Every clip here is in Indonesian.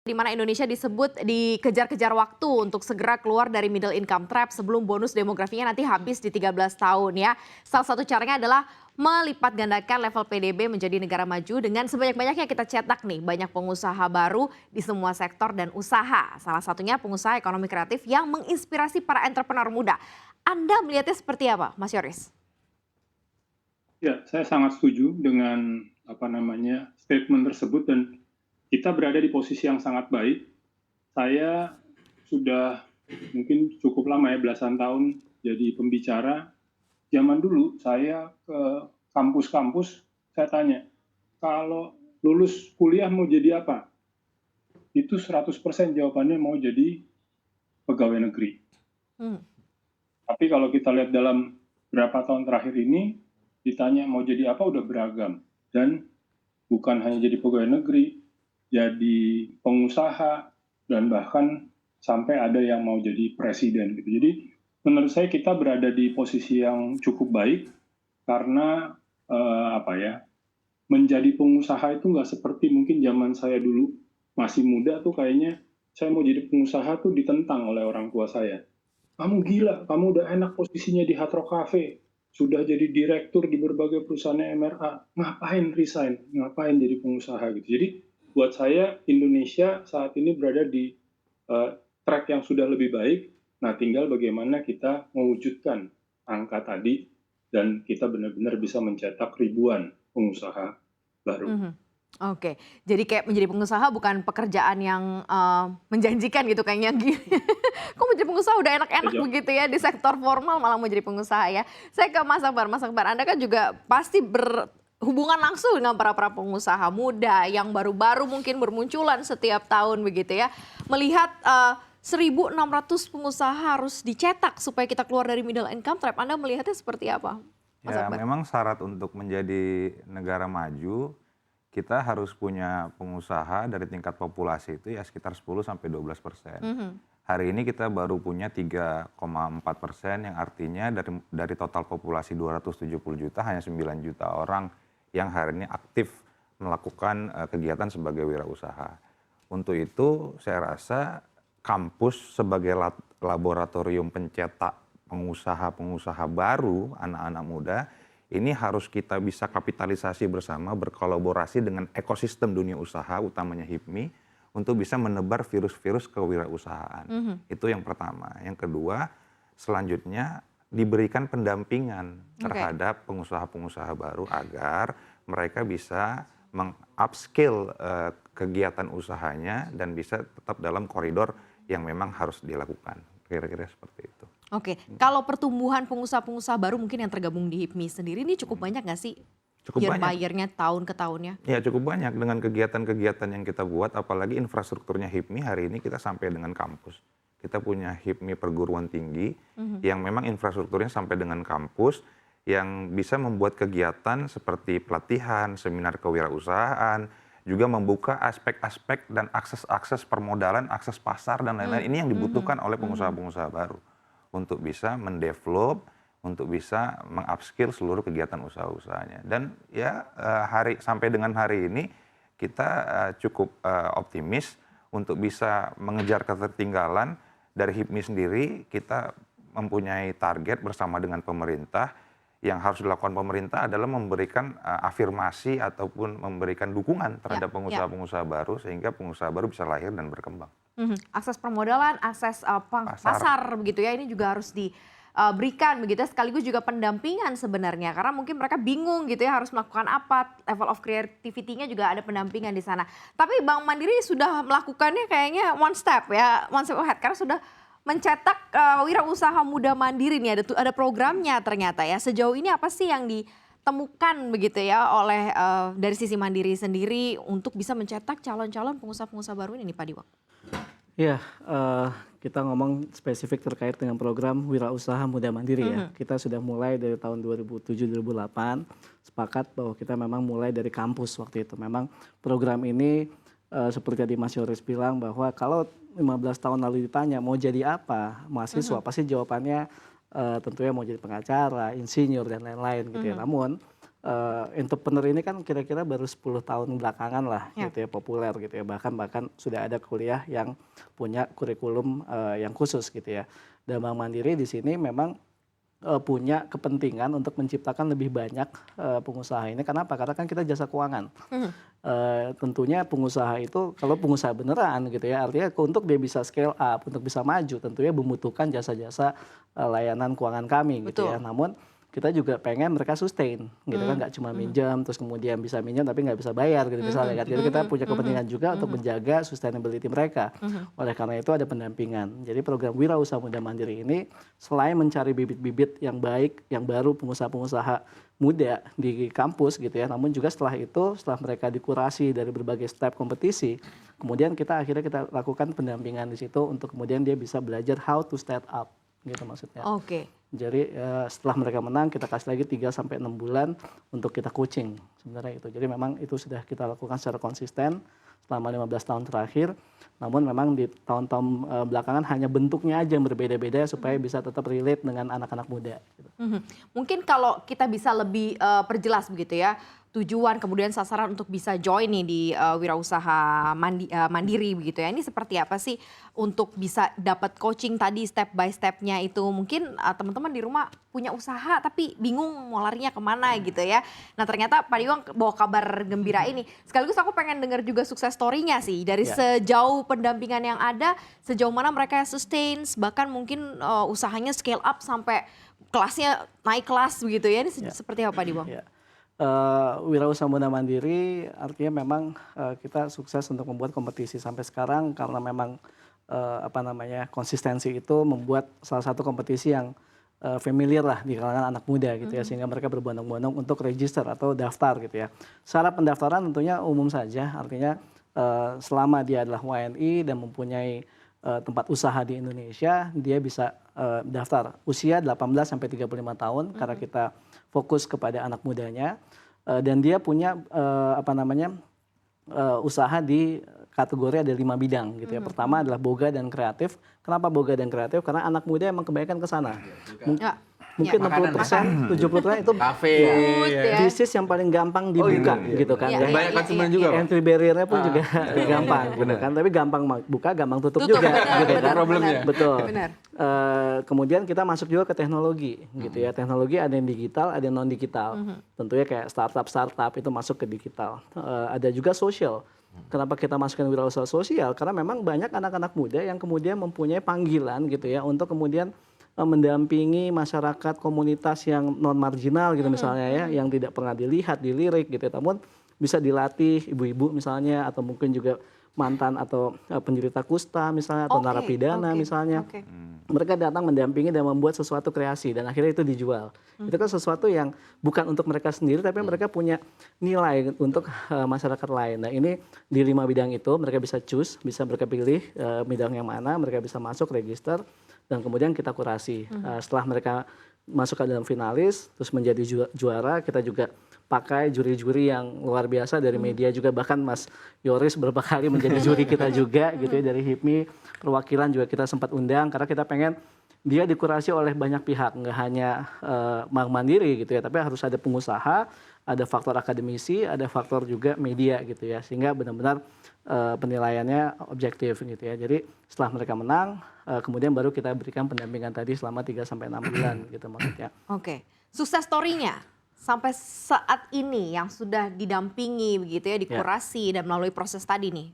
Di mana Indonesia disebut dikejar-kejar waktu untuk segera keluar dari middle income trap sebelum bonus demografinya nanti habis di 13 tahun ya. Salah satu caranya adalah melipat gandakan level PDB menjadi negara maju dengan sebanyak-banyaknya kita cetak nih banyak pengusaha baru di semua sektor dan usaha. Salah satunya pengusaha ekonomi kreatif yang menginspirasi para entrepreneur muda. Anda melihatnya seperti apa, Mas Yoris? Ya, saya sangat setuju dengan statement tersebut dan kita berada di posisi yang sangat baik. Saya sudah mungkin cukup lama ya, belasan tahun jadi pembicara. Zaman dulu saya ke kampus-kampus, saya tanya, kalau lulus kuliah mau jadi apa? Itu 100% jawabannya mau jadi pegawai negeri. Tapi kalau kita lihat dalam berapa tahun terakhir ini, ditanya mau jadi apa udah beragam. Dan bukan hanya jadi pegawai negeri, jadi pengusaha, dan bahkan sampai ada yang mau jadi presiden. Jadi menurut saya kita berada di posisi yang cukup baik karena menjadi pengusaha itu nggak seperti mungkin zaman saya dulu masih muda tuh kayaknya saya mau jadi pengusaha tuh ditentang oleh orang tua saya. Kamu gila, kamu udah enak posisinya di Hard Rock Cafe, sudah jadi direktur di berbagai perusahaan MRA, ngapain resign, ngapain jadi pengusaha gitu. Jadi buat saya Indonesia saat ini berada di track yang sudah lebih baik. Nah, tinggal bagaimana kita mewujudkan angka tadi dan kita benar-benar bisa mencetak ribuan pengusaha baru. Oke, jadi kayak menjadi pengusaha bukan pekerjaan yang menjanjikan gitu kayaknya. Kok menjadi pengusaha udah enak-enak begitu ya di sektor formal malah mau jadi pengusaha ya. Saya ke Mas Akbar. Mas Akbar, Anda kan juga pasti berhubungan langsung dengan para pengusaha muda yang baru-baru mungkin bermunculan setiap tahun begitu ya. Melihat 1.600 pengusaha harus dicetak supaya kita keluar dari middle income trap. Anda melihatnya seperti apa, Mas Ya, Akbar? memang syarat untuk menjadi negara maju, kita harus punya pengusaha dari tingkat populasi itu ya sekitar 10-12%. Hari ini kita baru punya 3,4%, yang artinya dari total populasi 270 juta, hanya 9 juta orang yang hari ini aktif melakukan kegiatan sebagai wirausaha. Untuk itu saya rasa kampus sebagai laboratorium pencetak pengusaha-pengusaha baru, anak-anak muda, ini harus kita bisa kapitalisasi bersama, berkolaborasi dengan ekosistem dunia usaha, utamanya HIPMI, untuk bisa menebar virus-virus kewirausahaan. Itu yang pertama. Yang kedua, selanjutnya diberikan pendampingan terhadap pengusaha-pengusaha baru agar mereka bisa meng-upskill kegiatan usahanya dan bisa tetap dalam koridor yang memang harus dilakukan. Kira-kira seperti itu. Oke, kalau pertumbuhan pengusaha-pengusaha baru mungkin yang tergabung di HIPMI sendiri ini cukup banyak nggak sih? Cukup Year banyak. by year-nya, tahun ke tahunnya? Ya, cukup banyak dengan kegiatan-kegiatan yang kita buat, apalagi infrastrukturnya HIPMI hari ini kita sampai dengan kampus. Kita punya HIPMI perguruan tinggi yang memang infrastrukturnya sampai dengan kampus, yang bisa membuat kegiatan seperti pelatihan, seminar kewirausahaan, juga membuka aspek-aspek dan akses-akses permodalan, akses pasar dan lain-lain. Ini yang dibutuhkan oleh pengusaha-pengusaha baru untuk bisa mendevelop, untuk bisa mengupskill seluruh kegiatan usaha-usahanya. Dan ya sampai dengan hari ini kita cukup optimis untuk bisa mengejar ketertinggalan. Dari HIPMI sendiri kita mempunyai target bersama dengan pemerintah. Yang harus dilakukan pemerintah adalah memberikan afirmasi ataupun memberikan dukungan terhadap pengusaha-pengusaha baru sehingga pengusaha baru bisa lahir dan berkembang. Akses permodalan, akses pasar begitu ya, ini juga harus diberikan begitu ya, sekaligus juga pendampingan sebenarnya karena mungkin mereka bingung gitu ya harus melakukan apa, level of creativity-nya juga ada pendampingan di sana. Tapi Bank Mandiri sudah melakukannya kayaknya one step ahead karena sudah mencetak wirausaha muda mandiri nih, ada programnya ternyata ya. Sejauh ini apa sih yang ditemukan begitu ya oleh dari sisi Mandiri sendiri untuk bisa mencetak calon-calon pengusaha-pengusaha baru ini nih Pak Diwak? Ya, kita ngomong spesifik terkait dengan program Wirausaha Muda Mandiri ya. Kita sudah mulai dari tahun 2007-2008, sepakat bahwa kita memang mulai dari kampus waktu itu. Memang program ini seperti tadi Mas Yoris bilang bahwa kalau 15 tahun lalu ditanya mau jadi apa mahasiswa, pasti jawabannya tentunya mau jadi pengacara, insinyur dan lain-lain gitu ya. Namun entrepreneur ini kan kira-kira baru 10 tahun belakangan lah gitu ya, populer gitu ya. Bahkan sudah ada kuliah yang punya kurikulum yang khusus gitu ya. Dan Bank Mandiri di sini memang punya kepentingan untuk menciptakan lebih banyak pengusaha ini. Kenapa? Karena kan kita jasa keuangan. Tentunya pengusaha itu, kalau pengusaha beneran gitu ya, artinya untuk dia bisa scale up, untuk bisa maju, tentunya membutuhkan jasa-jasa layanan keuangan kami gitu ya. Namun kita juga pengen mereka sustain gitu kan, nggak cuma minjam terus kemudian bisa minjam tapi nggak bisa bayar gitu misalnya kan. Jadi kita punya kepentingan juga untuk menjaga sustainability mereka. Oleh karena itu ada pendampingan. Jadi program Wira Usaha Muda Mandiri ini selain mencari bibit-bibit yang baik, yang baru, pengusaha-pengusaha muda di kampus gitu ya, namun juga setelah itu, setelah mereka dikurasi dari berbagai step kompetisi, kemudian akhirnya kita lakukan pendampingan di situ untuk kemudian dia bisa belajar how to start up gitu maksudnya. Jadi setelah mereka menang kita kasih lagi 3-6 bulan untuk kita coaching sebenarnya itu. Jadi memang itu sudah kita lakukan secara konsisten selama 15 tahun terakhir. Namun memang di tahun-tahun belakangan hanya bentuknya aja yang berbeda-beda supaya bisa tetap relate dengan anak-anak muda. Gitu. Mungkin kalau kita bisa lebih perjelas begitu ya, tujuan kemudian sasaran untuk bisa join nih di wirausaha mandiri begitu ya. Ini seperti apa sih untuk bisa dapat coaching tadi step by stepnya itu? Mungkin teman-teman di rumah punya usaha tapi bingung mau larinya kemana gitu ya. Nah ternyata Pak Diwang bawa kabar gembira ini. Sekaligus aku pengen dengar juga sukses story-nya sih. Dari sejauh pendampingan yang ada, sejauh mana mereka sustain, bahkan mungkin usahanya scale up sampai kelasnya naik kelas begitu ya. Ini seperti apa Pak Diwang? Wirausaha Muda Mandiri artinya memang kita sukses untuk membuat kompetisi sampai sekarang karena memang konsistensi itu membuat salah satu kompetisi yang familiar lah di kalangan anak muda gitu ya, sehingga mereka berbondong-bondong untuk register atau daftar gitu ya. Syarat pendaftaran tentunya umum saja, artinya selama dia adalah WNI dan mempunyai tempat usaha di Indonesia, dia bisa daftar usia 18 sampai 35 tahun karena kita fokus kepada anak mudanya, dan dia punya usaha di kategori ada 5 bidang gitu ya. Pertama adalah boga dan kreatif. Kenapa boga dan kreatif? Karena anak muda emang kebanyakan ke sana. Mungkin 60%, 70% itu kafe, bisnis yang paling gampang dibuka gitu kan. Dan banyak konsumen juga, Pak. Entry barrier-nya pun juga gampang gitu kan. Tapi gampang buka, gampang tutup juga gitu kan. Problemnya. Betul. Kemudian kita masuk juga ke teknologi gitu ya. Teknologi ada yang digital, ada yang non digital. Tentunya kayak startup itu masuk ke digital. Ada juga sosial. Kenapa kita masukkan wirausaha sosial? Karena memang banyak anak-anak muda yang kemudian mempunyai panggilan gitu ya untuk kemudian mendampingi masyarakat komunitas yang non marginal gitu misalnya ya, yang tidak pernah dilihat, dilirik gitu, namun bisa dilatih ibu-ibu misalnya, atau mungkin juga mantan atau penderita kusta misalnya, atau narapidana misalnya. Mereka datang mendampingi dan membuat sesuatu kreasi dan akhirnya itu dijual. Itu kan sesuatu yang bukan untuk mereka sendiri tapi mereka punya nilai untuk masyarakat lain. Nah ini di 5 bidang itu mereka bisa choose, bisa mereka pilih bidang yang mana, mereka bisa masuk register dan kemudian kita kurasi. Setelah mereka masuk ke dalam finalis, terus menjadi juara, kita juga pakai juri-juri yang luar biasa dari media juga, bahkan Mas Yoris beberapa kali menjadi juri kita juga gitu ya, dari HIPMI, perwakilan juga kita sempat undang karena kita pengen dia dikurasi oleh banyak pihak, nggak hanya Bank Mandiri gitu ya, tapi harus ada pengusaha, ada faktor akademisi, ada faktor juga media gitu ya, sehingga benar-benar penilaiannya objektif gitu ya. Jadi setelah mereka menang, kemudian baru kita berikan pendampingan tadi selama 3-6 bulan gitu maksudnya. Sukses story-nya sampai saat ini yang sudah didampingi begitu ya, dikurasi dan melalui proses tadi nih,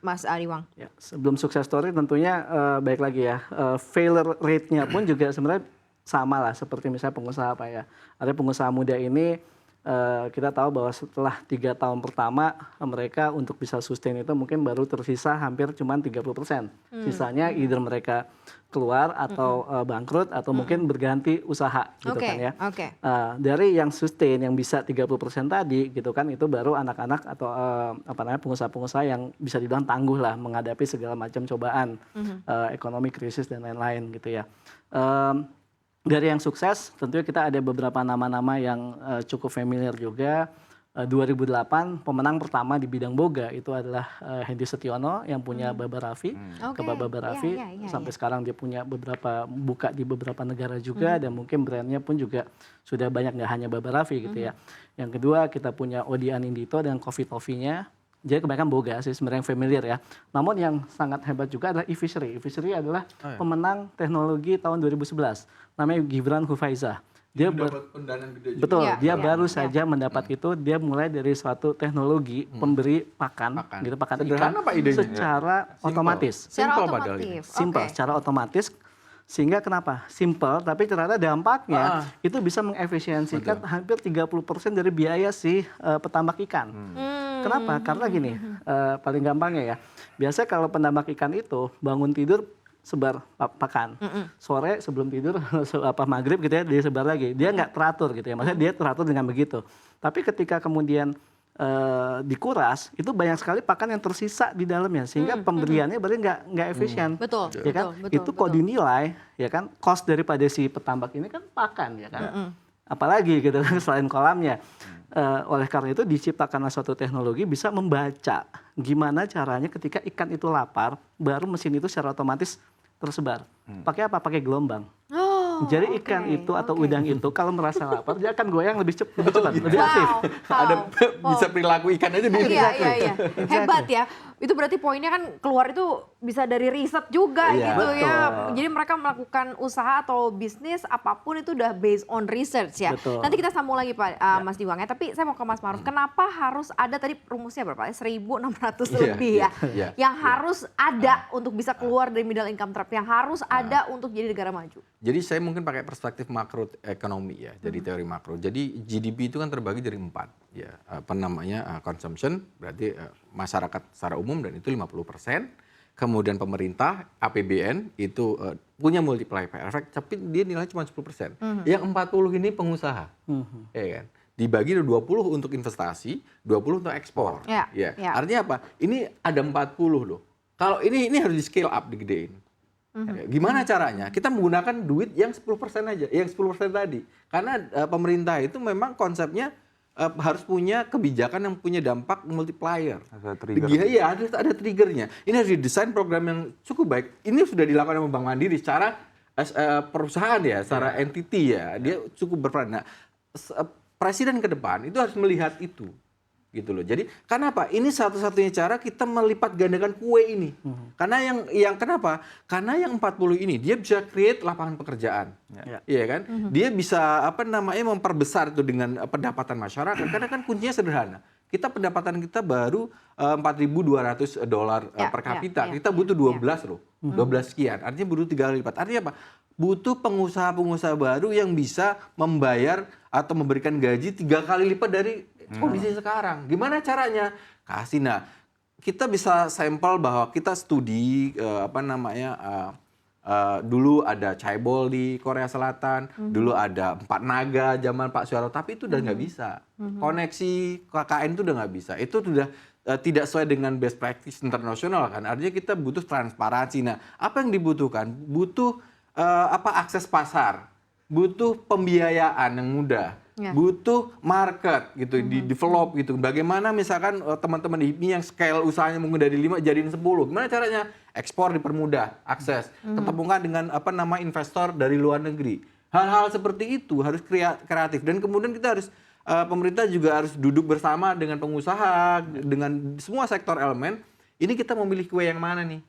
Mas Adiwang. Sebelum sukses story tentunya baik lagi ya, failure rate-nya pun juga sebenarnya sama lah seperti misalnya pengusaha apa ya. Ada pengusaha muda ini kita tahu bahwa setelah 3 tahun pertama mereka untuk bisa sustain itu mungkin baru tersisa hampir cuma 30%. Sisanya either mereka keluar atau bangkrut atau mungkin berganti usaha gitu kan ya. Dari yang sustain yang bisa 30% tadi gitu kan, itu baru anak-anak atau pengusaha-pengusaha yang bisa dibilang tangguh lah menghadapi segala macam cobaan ekonomi, krisis dan lain-lain gitu ya. Dari yang sukses tentunya kita ada beberapa nama-nama yang cukup familiar juga. 2008 pemenang pertama di bidang boga itu adalah Hendy Setiono yang punya Baba Raffi. Oke. Ke Baba Raffi sampai sekarang dia punya beberapa buka di beberapa negara juga dan mungkin brandnya pun juga sudah banyak, nggak hanya Baba Raffi gitu ya. Yang kedua kita punya Odi Anindito dan Coffee Toffee-nya. Jadi kebanyakan boga sih sebenarnya yang familiar ya. Namun yang sangat hebat juga adalah e-fishery. E-fishery adalah pemenang teknologi tahun 2011. Namanya Gibran Hufaizah. Dia dapat pendanaan gede juga. Betul, Iya, dia iya, baru iya. saja mendapat itu. Dia mulai dari suatu teknologi pemberi pakan, gitu pakan Sederhana, ikan Pak, idenya. secara otomatis. Secara Simple padahal ini. otomatis. Simple, Oke. secara otomatis. Sehingga kenapa? Simple, tapi ternyata dampaknya itu bisa mengefisiensikan hampir 30% dari biaya si petambak ikan. Kenapa? Karena gini, paling gampangnya ya. Biasanya kalau penambak ikan itu bangun tidur sebar pakan. Sore sebelum tidur maghrib gitu ya dia sebar lagi. Dia nggak teratur gitu ya. Maksudnya dia teratur dengan begitu. Tapi ketika kemudian dikuras itu banyak sekali pakan yang tersisa di dalamnya sehingga pemberiannya berarti nggak efisien. Betul, Ya kan? betul, Itu kok dinilai ya kan cost daripada si petambak ini kan pakan ya kan. Apalagi gitu selain kolamnya. Oleh karena itu diciptakanlah suatu teknologi bisa membaca gimana caranya ketika ikan itu lapar baru mesin itu secara otomatis tersebar. Pakai apa? Pakai gelombang. Oh, Jadi oke, ikan itu atau oke. udang itu kalau merasa lapar dia akan goyang lebih cepat, lebih Wow, aktif. Ada wow. bisa perilaku ikan aja di Iya. Hebat ya. Itu berarti poinnya kan keluar itu bisa dari riset juga Iya, gitu ya. betul. Jadi mereka melakukan usaha atau bisnis apapun itu udah based on research ya. Betul. Nanti kita sambung lagi Pak Mas Diwang ya. Tapi saya mau ke Mas Maruf. Kenapa harus ada tadi rumusnya berapa? 1.600 lebih ya. Yang harus ada untuk bisa keluar dari middle income trap. Yang harus ada untuk jadi negara maju. Jadi saya mungkin pakai perspektif makroekonomi ya, jadi teori makro. Jadi GDP itu kan terbagi dari 4 ya. Apa namanya? Consumption berarti masyarakat secara umum dan itu 50%. Kemudian pemerintah APBN itu punya multiplier effect tapi dia nilai cuma 10%. Yang 40 ini pengusaha. Ya kan? Dibagi 20 untuk investasi, 20 untuk ekspor. Ya, Ya. ya. Artinya apa? Ini ada 40 loh. Kalau ini harus di scale up, digedein. Gimana caranya? Kita menggunakan duit yang 10% aja, yang 10% tadi. Karena pemerintah itu memang konsepnya harus punya kebijakan yang punya dampak multiplier. Ada trigger. Iya, ada triggernya. Ini harus didesain program yang cukup baik. Ini sudah dilakukan oleh Bank Mandiri secara perusahaan ya, secara entity ya. Dia cukup berperan. Nah, presiden ke depan itu harus melihat itu. Gitu loh. Jadi kenapa? Ini satu-satunya cara kita melipat gandakan kue ini. Karena yang kenapa? Karena yang 40 ini dia bisa create lapangan pekerjaan. Iya kan? Dia bisa memperbesar itu dengan pendapatan masyarakat karena kan kuncinya sederhana. Pendapatan kita baru $4.200 per kapita. Kita butuh 12 loh. 12 sekian. Artinya butuh 3 kali lipat. Artinya apa? Butuh pengusaha-pengusaha baru yang bisa membayar atau memberikan gaji 3 kali lipat dari kondisi sekarang. Gimana caranya? Kita bisa sampel bahwa kita studi dulu ada chaebol di Korea Selatan, dulu ada 4 naga zaman Pak Soeharto, tapi itu udah nggak bisa. Koneksi KKN itu udah nggak bisa. Itu sudah tidak sesuai dengan best practice internasional kan. Artinya kita butuh transparansi. Nah, apa yang dibutuhkan? Butuh akses pasar, butuh pembiayaan yang mudah. Butuh market gitu, di develop gitu. Bagaimana misalkan teman-teman ini yang scale usahanya mungkin dari 5 jadiin 10. Gimana caranya? Ekspor dipermudah, akses. Ketemukan dengan investor dari luar negeri. Hal-hal seperti itu harus kreatif dan kemudian kita harus pemerintah juga harus duduk bersama dengan pengusaha, dengan semua sektor elemen. Ini kita mau milih kue yang mana nih?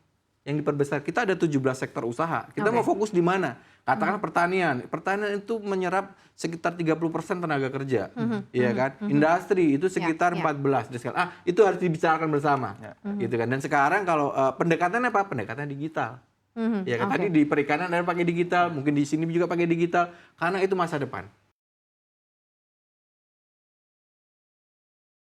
Yang diperbesar. Kita ada 17 sektor usaha. Kita mau fokus di mana? Katakan pertanian. Pertanian itu menyerap sekitar 30% tenaga kerja. Iya kan? Industri itu sekitar 14. Itu harus dibicarakan bersama. Gitu kan. Dan sekarang kalau pendekatannya apa? Pendekatan digital. Ya kan? Tadi di perikanan ada pakai digital, mungkin di sini juga pakai digital karena itu masa depan.